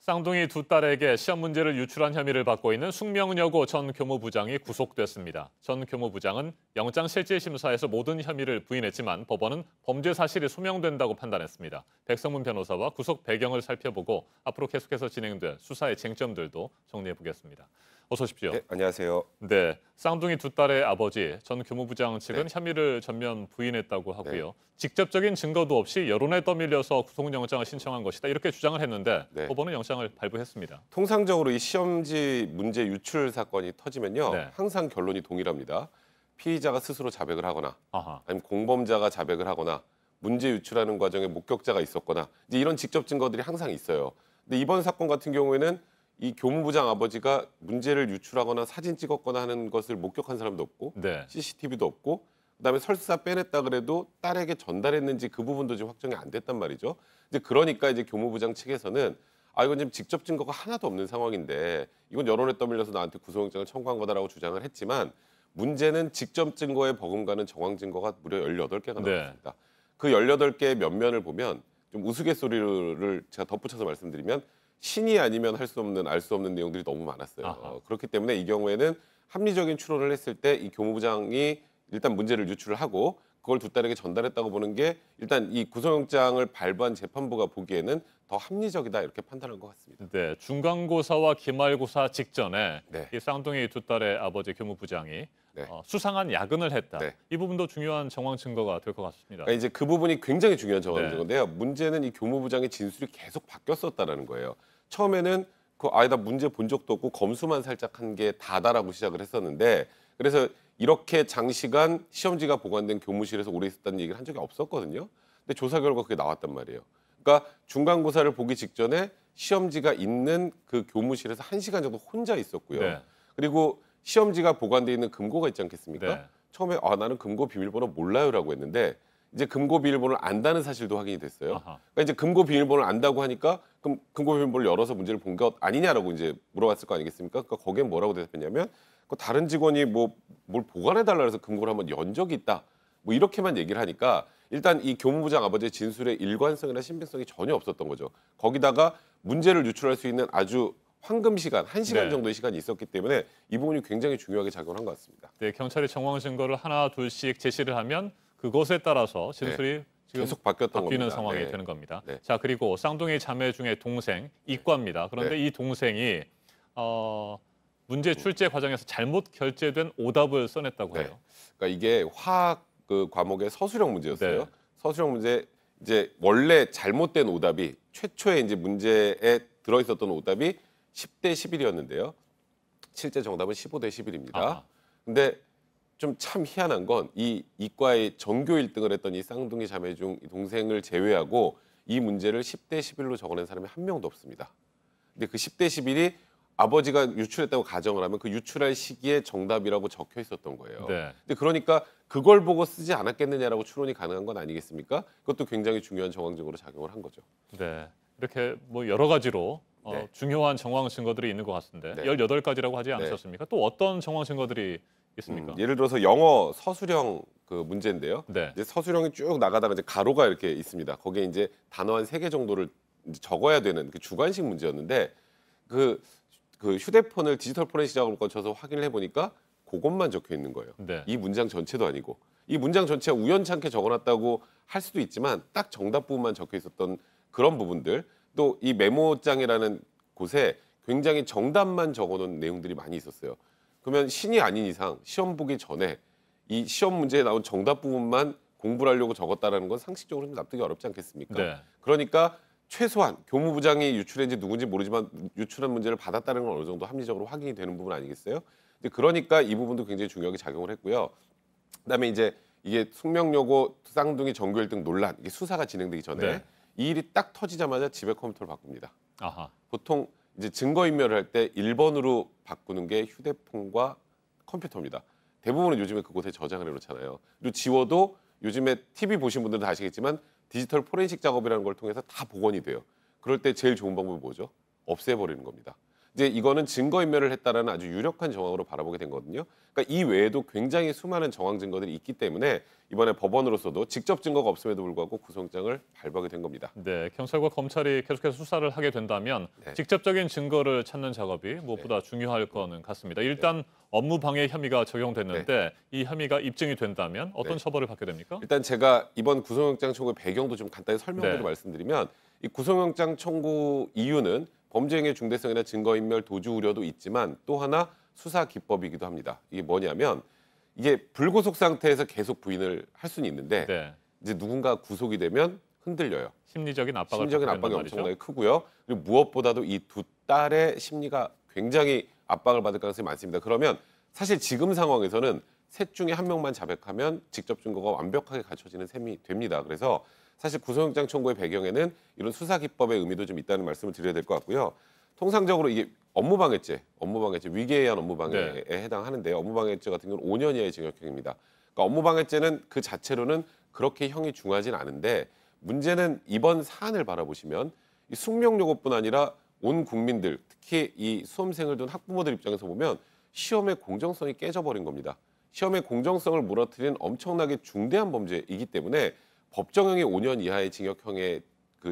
쌍둥이 두 딸에게 시험 문제를 유출한 혐의를 받고 있는 숙명여고 전 교무부장이 구속됐습니다. 전 교무부장은 영장실질심사에서 모든 혐의를 부인했지만 법원은 범죄 사실이 소명된다고 판단했습니다. 백성문 변호사와 구속 배경을 살펴보고 앞으로 계속해서 진행될 수사의 쟁점들도 정리해보겠습니다. 어서 오십시오. 네, 안녕하세요. 네, 쌍둥이 두 딸의 아버지 전 교무부장 측은 네. 혐의를 전면 부인했다고 하고요. 네. 직접적인 증거도 없이 여론에 떠밀려서 구속영장을 신청한 것이다 이렇게 주장을 했는데 네. 법원은 영장을 발부했습니다. 통상적으로 이 시험지 문제 유출 사건이 터지면요. 네. 항상 결론이 동일합니다. 피의자가 스스로 자백을 하거나 아하. 아니면 공범자가 자백을 하거나 문제 유출하는 과정에 목격자가 있었거나 이제 이런 직접 증거들이 항상 있어요. 근데 이번 사건 같은 경우에는 이 교무부장 아버지가 문제를 유출하거나 사진 찍었거나 하는 것을 목격한 사람도 없고 네. CCTV도 없고 그다음에 설사 빼냈다 그래도 딸에게 전달했는지 그 부분도 지금 확정이 안 됐단 말이죠. 이제 그러니까 이제 교무부장 측에서는 이건 지금 직접 증거가 하나도 없는 상황인데 이건 여론에 떠밀려서 나한테 구속영장을 청구한 거다라고 주장을 했지만 문제는 직접 증거에 버금가는 정황 증거가 무려 18개가 네. 나왔습니다. 그 18개의 면면을 보면 좀 우스갯소리를 제가 덧붙여서 말씀드리면 신이 아니면 할 수 없는 알 수 없는 내용들이 너무 많았어요. 그렇기 때문에 이 경우에는 합리적인 추론을 했을 때 이 교무부장이 일단 문제를 유출을 하고 그걸 두 딸에게 전달했다고 보는 게 일단 이 구속영장을 발부한 재판부가 보기에는 더 합리적이다 이렇게 판단한 것 같습니다. 네, 중간고사와 기말고사 직전에 네. 이 쌍둥이 두 딸의 아버지 교무부장이 네. 수상한 야근을 했다. 네. 이 부분도 중요한 정황 증거가 될 것 같습니다. 그러니까 이제 그 부분이 굉장히 중요한 정황 네. 증거인데요. 문제는 이 교무부장의 진술이 계속 바뀌었었다라는 거예요. 처음에는 나 문제 본 적도 없고 검수만 살짝 한 게 다다라고 시작을 했었는데 그래서 이렇게 장시간 시험지가 보관된 교무실에서 오래 있었다는 얘기를 한 적이 없었거든요. 근데 조사 결과 그게 나왔단 말이에요. 그러니까 중간고사를 보기 직전에 시험지가 있는 그 교무실에서 1시간 정도 혼자 있었고요. 네. 그리고 시험지가 보관돼 있는 금고가 있지 않겠습니까? 네. 처음에 나는 금고 비밀번호 몰라요라고 했는데 이제 금고 비밀번호를 안다는 사실도 확인이 됐어요. 아하. 그러니까 이제 금고 비밀번호를 안다고 하니까 그럼 금고 비밀번호를 열어서 문제를 본 것 아니냐라고 이제 물어봤을 거 아니겠습니까? 그러니까 거기엔 뭐라고 대답했냐면 그 다른 직원이 뭘 보관해 달라 해서 금고를 한번 연 적이 있다. 뭐 이렇게만 얘기를 하니까 일단 이 교무부장 아버지의 진술에 일관성이나 신빙성이 전혀 없었던 거죠. 거기다가 문제를 유출할 수 있는 아주 황금 시간, 1시간 네. 정도의 시간이 있었기 때문에 이 부분이 굉장히 중요하게 작용을 한 것 같습니다. 네, 경찰이 정황 증거를 하나 둘씩 제시를 하면 그것에 따라서 진술이 지금 계속 바뀌었던 바뀌는 겁니다. 상황이 네. 되는 겁니다. 네. 자, 그리고 쌍둥이 자매 중에 동생 이과입니다. 그런데 네. 이 동생이 문제 출제 과정에서 잘못 결제된 오답을 써냈다고 네. 해요. 그러니까 이게 화학 그 과목의 서술형 문제였어요. 네. 서술형 문제 이제 원래 잘못된 오답이 최초에 이제 문제에 들어 있었던 오답이 10대 11이었는데요. 실제 정답은 15대 11입니다. 아하. 근데 좀 참 희한한 건 이 이과의 전교 1등을 했던 이 쌍둥이 자매 중 이 동생을 제외하고 이 문제를 10대 11로 적어낸 사람이 한 명도 없습니다. 근데 그 10대 11이 아버지가 유출했다고 가정을 하면 그 유출할 시기에 정답이라고 적혀 있었던 거예요. 네. 근데 그러니까 그걸 보고 쓰지 않았겠느냐라고 추론이 가능한 건 아니겠습니까? 그것도 굉장히 중요한 정황적으로 작용을 한 거죠. 네. 이렇게 뭐 여러 가지로 네. 중요한 정황 증거들이 있는 것 같은데 네. 18가지라고 하지 않으셨습니까? 또 어떤 정황 증거들이 있습니까? 예를 들어서 영어 서술형 그 문제인데요. 네. 이제 서술형이 쭉 나가다가 이제 가로가 이렇게 있습니다. 거기에 이제 단어 한 3개 정도를 이제 적어야 되는 그 주관식 문제였는데 그 휴대폰을 디지털 포렌식 작업을 거쳐서 확인을 해보니까 그것만 적혀 있는 거예요. 네. 이 문장 전체도 아니고 이 문장 전체가 우연찮게 적어놨다고 할 수도 있지만 딱 정답 부분만 적혀 있었던 그런 부분들 또 이 메모장이라는 곳에 굉장히 정답만 적어놓은 내용들이 많이 있었어요. 그러면 신이 아닌 이상 시험 보기 전에 이 시험 문제에 나온 정답 부분만 공부를 하려고 적었다는 건 상식적으로 좀 납득이 어렵지 않겠습니까? 네. 그러니까 최소한 교무부장이 유출했는지 누군지 모르지만 유출한 문제를 받았다는 건 어느 정도 합리적으로 확인이 되는 부분 아니겠어요? 이제 그러니까 이 부분도 굉장히 중요하게 작용을 했고요. 그다음에 이제 이게 숙명여고 쌍둥이 전교 1등 논란 이게 수사가 진행되기 전에 네. 이 일이 딱 터지자마자 집에 컴퓨터를 바꿉니다. 아하. 보통 이제 증거인멸을 할 때 1번으로 바꾸는 게 휴대폰과 컴퓨터입니다. 대부분은 요즘에 그곳에 저장을 해놓잖아요. 그리고 지워도 요즘에 TV 보신 분들은 다 아시겠지만 디지털 포렌식 작업이라는 걸 통해서 다 복원이 돼요. 그럴 때 제일 좋은 방법이 뭐죠? 없애버리는 겁니다. 이제 이거는 증거인멸을 했다라는 아주 유력한 정황으로 바라보게 된 거거든요. 그러니까 이 외에도 굉장히 수많은 정황 증거들이 있기 때문에 이번에 법원으로서도 직접 증거가 없음에도 불구하고 구속영장을 발부하게 된 겁니다. 네, 경찰과 검찰이 계속해서 수사를 하게 된다면 네. 직접적인 증거를 찾는 작업이 무엇보다 중요할 거는 같습니다. 일단 업무방해 혐의가 적용됐는데 이 혐의가 입증이 된다면 어떤 네. 처벌을 받게 됩니까? 일단 제가 이번 구속영장 청구의 배경도 좀 간단히 설명을 네. 말씀드리면 이 구속영장 청구 이유는 범죄 행위의 중대성이나 증거인멸 도주 우려도 있지만 또 하나 수사 기법이기도 합니다. 이게 뭐냐면 이게 불구속 상태에서 계속 부인을 할 수는 있는데 네. 이제 누군가 구속이 되면 흔들려요. 심리적인 압박을 심리적인 받게 압박이 된단 말이죠. 엄청나게 크고요. 그리고 무엇보다도 이 두 딸의 심리가 굉장히 압박을 받을 가능성이 많습니다. 그러면 사실 지금 상황에서는 셋 중에 한 명만 자백하면 직접 증거가 완벽하게 갖춰지는 셈이 됩니다. 그래서 사실 구속영장 청구의 배경에는 이런 수사 기법의 의미도 좀 있다는 말씀을 드려야 될 것 같고요. 통상적으로 이게 업무방해죄, 위계에 의한 업무방해에 해당하는데 업무방해죄 같은 경우는 5년 이하의 징역형입니다. 그러니까 업무방해죄는 그 자체로는 그렇게 형이 중하진 않은데 문제는 이번 사안을 바라보시면 이 숙명여고뿐 아니라 온 국민들, 특히 이 수험생을 둔 학부모들 입장에서 보면 시험의 공정성이 깨져버린 겁니다. 시험의 공정성을 무너뜨린 엄청나게 중대한 범죄이기 때문에 법정형이 5년 이하의 징역형에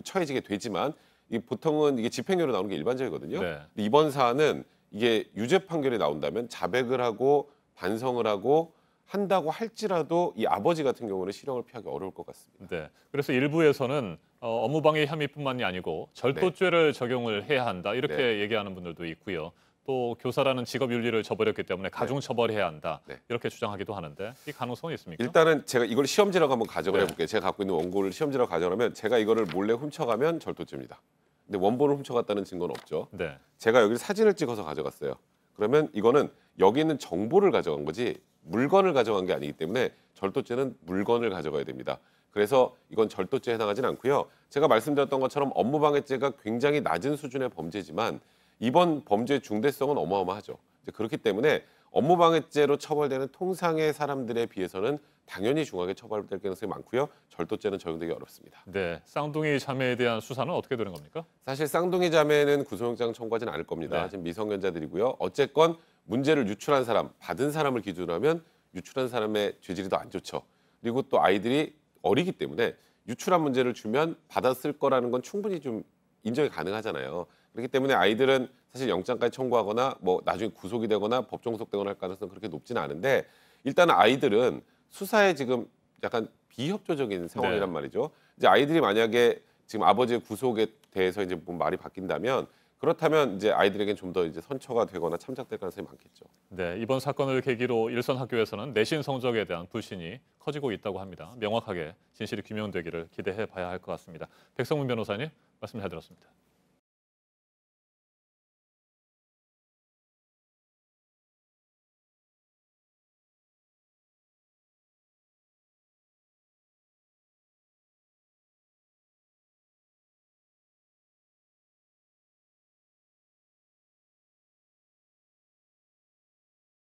처해지게 되지만 이 보통은 이게 집행유예로 나오는 게 일반적이거든요. 네. 근데 이번 사안은 이게 유죄 판결이 나온다면 자백을 하고 반성을 하고 한다고 할지라도 이 아버지 같은 경우는 실형을 피하기 어려울 것 같습니다. 네. 그래서 일부에서는 업무방해 혐의뿐만이 아니고 절도죄를 적용을 해야 한다 이렇게 얘기하는 분들도 있고요. 또 교사라는 직업 윤리를 저버렸기 때문에 가중 처벌해야 한다 네. 이렇게 주장하기도 하는데 이 가능성이 있습니까? 일단은 제가 이걸 시험지라고 한번 가정을 네. 해볼게요. 제가 갖고 있는 원고를 시험지라고 가정하면 제가 이거를 몰래 훔쳐가면 절도죄입니다. 근데 원본을 훔쳐갔다는 증거는 없죠. 네. 제가 여기 사진을 찍어서 가져갔어요. 그러면 이거는 여기 있는 정보를 가져간 거지 물건을 가져간 게 아니기 때문에 절도죄는 물건을 가져가야 됩니다. 그래서 이건 절도죄에 해당하진 않고요. 제가 말씀드렸던 것처럼 업무방해죄가 굉장히 낮은 수준의 범죄지만 이번 범죄의 중대성은 어마어마하죠. 이제 그렇기 때문에 업무방해죄로 처벌되는 통상의 사람들에 비해서는 당연히 중하게 처벌될 가능성이 많고요. 절도죄는 적용되기 어렵습니다. 네. 쌍둥이 자매에 대한 수사는 어떻게 되는 겁니까? 사실 쌍둥이 자매는 구속영장 청구하지는 않을 겁니다. 네. 지금 미성년자들이고요. 어쨌건 문제를 유출한 사람, 받은 사람을 기준으로 하면 유출한 사람의 죄질이 더 안 좋죠. 그리고 또 아이들이 어리기 때문에 유출한 문제를 주면 받았을 거라는 건 충분히 좀 인정이 가능하잖아요. 그렇기 때문에 아이들은 사실 영장까지 청구하거나 뭐 나중에 구속이 되거나 법정 구속되거나 할 가능성은 그렇게 높지는 않은데 일단은 아이들은 수사에 지금 약간 비협조적인 상황이란 네. 말이죠. 이제 아이들이 만약에 지금 아버지의 구속에 대해서 이제 뭐 말이 바뀐다면 그렇다면 이제 아이들에겐 좀 더 이제 선처가 되거나 참작될 가능성이 많겠죠. 네. 이번 사건을 계기로 일선 학교에서는 내신 성적에 대한 불신이 커지고 있다고 합니다. 명확하게 진실이 규명되기를 기대해 봐야 할 것 같습니다. 백성문 변호사님 말씀 잘 들었습니다.